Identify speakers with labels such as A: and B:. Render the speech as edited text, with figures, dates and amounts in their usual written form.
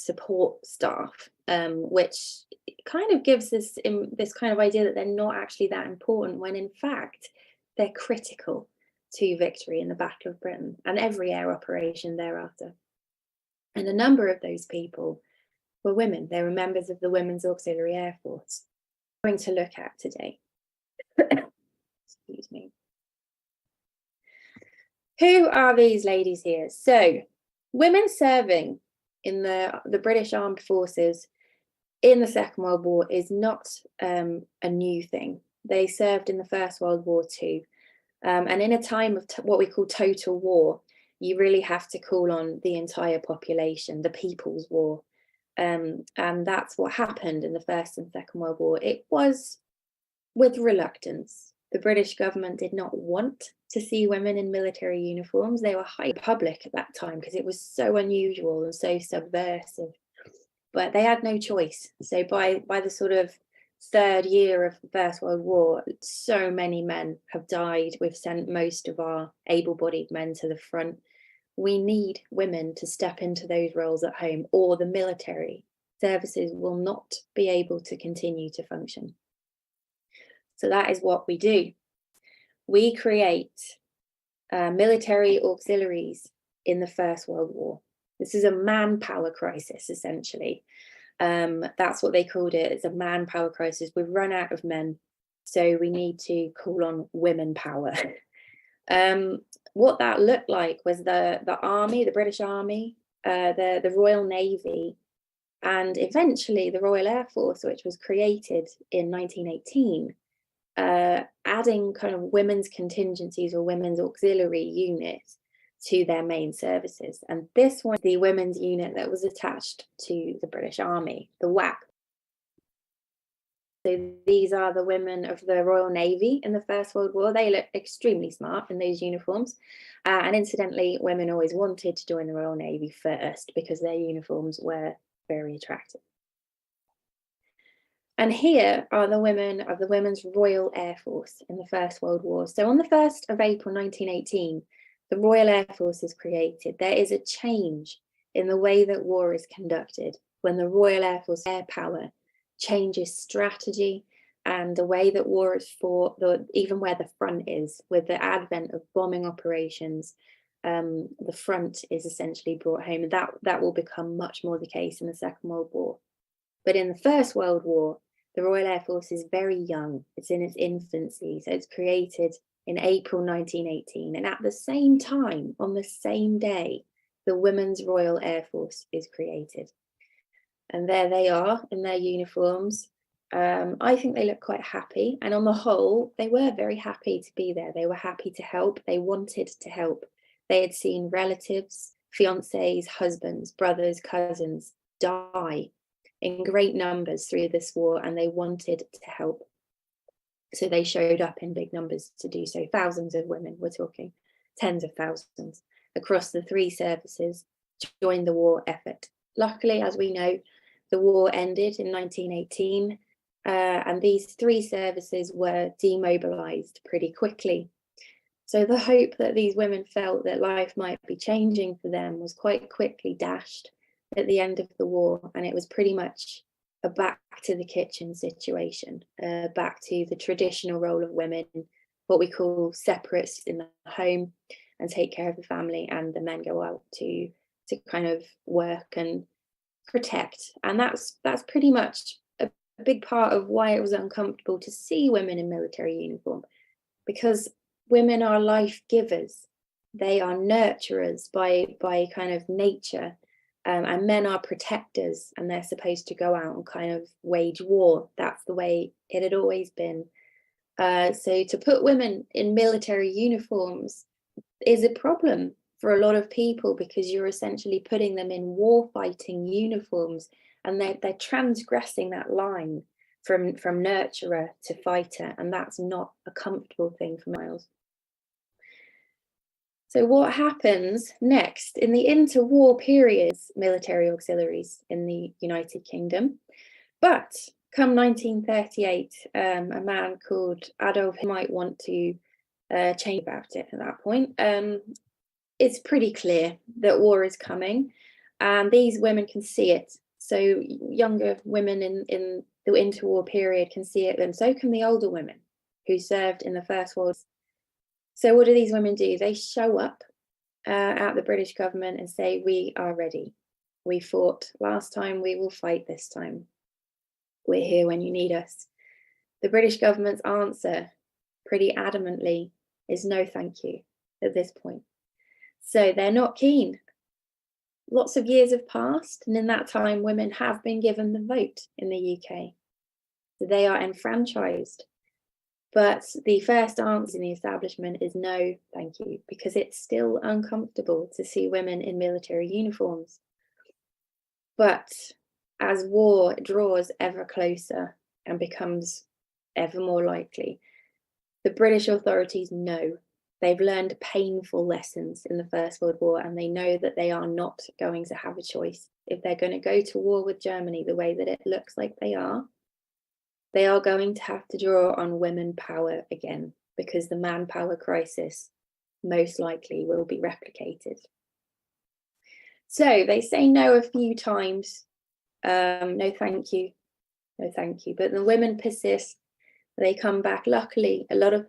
A: support staff, which kind of gives this kind of idea that they're not actually that important, when in fact they're critical to victory in the Battle of Britain and every air operation thereafter. And a number of those people were women. They were members of the Women's Auxiliary Air Force. I'm going to look at today. Excuse me. Who are these ladies here? So, women serving in the British Armed Forces in the Second World War is not a new thing. They served in the First World War too. And in a time of what we call total war, you really have to call on the entire population, the People's War. And that's what happened in the First and Second World War. It was with reluctance. The British government did not want to see women in military uniforms. They were highly public at that time because it was so unusual and so subversive. But they had no choice. So by the sort of third year of the First World War, so many men have died. We've sent most of our able-bodied men to the front. We need women to step into those roles at home, or the military services will not be able to continue to function. So that is what we do. We create military auxiliaries in the First World War. This is a manpower crisis, essentially. That's what they called it. It's a manpower crisis. We've run out of men, so we need to call on women power. What that looked like was the army, the British Army, the Royal Navy, and eventually the Royal Air Force, which was created in 1918, adding kind of women's contingencies or women's auxiliary units to their main services. And this was the women's unit that was attached to the British Army, the WAC. So these are the women of the Royal Navy in the First World War. They look extremely smart in those uniforms. And incidentally, women always wanted to join the Royal Navy first because their uniforms were very attractive. And here are the women of the Women's Royal Air Force in the First World War. So on the 1st of April 1918, the Royal Air Force is created. There is a change in the way that war is conducted when the Royal Air Force air power changes strategy and the way that war is fought, even where the front is. With the advent of bombing operations, the front is essentially brought home. And that will become much more the case in the Second World War. But in the First World War, the Royal Air Force is very young. It's in its infancy. So it's created in April 1918. And at the same time, on the same day, the Women's Royal Air Force is created. And there they are in their uniforms. I think they look quite happy. And on the whole, they were very happy to be there. They were happy to help. They wanted to help. They had seen relatives, fiancés, husbands, brothers, cousins die in great numbers through this war, and they wanted to help. So they showed up in big numbers to do so. Thousands of women, we're talking tens of thousands, across the three services, joined the war effort. Luckily, as we know, the war ended in 1918, and these three services were demobilized pretty quickly. So the hope that these women felt that life might be changing for them was quite quickly dashed at the end of the war, and it was pretty much a back to the kitchen situation, back to the traditional role of women, what we call separates in the home and take care of the family, and the men go out to kind of work and protect. And that's pretty much a big part of why it was uncomfortable to see women in military uniform, because women are life givers. They are nurturers by kind of nature. And men are protectors, and they're supposed to go out and kind of wage war. That's the way it had always been. So to put women in military uniforms is a problem for a lot of people, because you're essentially putting them in war fighting uniforms, and they're transgressing that line from nurturer to fighter, and that's not a comfortable thing for males. So what happens next? In the interwar periods, military auxiliaries in the United Kingdom. But come 1938, a man called Adolf might want to change about it at that point. It's pretty clear that war is coming. And these women can see it. So younger women in the interwar period can see it, and so can the older women who served in the First World War. So what do these women do? They show up at the British government and say, we are ready. We fought last time, we will fight this time. We're here when you need us. The British government's answer, pretty adamantly, is no thank you at this point. So they're not keen. Lots of years have passed, and in that time, women have been given the vote in the UK. So they are enfranchised. But the first answer in the establishment is no, thank you, because it's still uncomfortable to see women in military uniforms. But as war draws ever closer and becomes ever more likely, the British authorities know. They've learned painful lessons in the First World War, and they know that they are not going to have a choice. If they're going to go to war with Germany the way that it looks like they are going to have to draw on women power again, because the manpower crisis most likely will be replicated. So they say no a few times, no thank you, no thank you, but the women persist. They come back. Luckily, a lot of the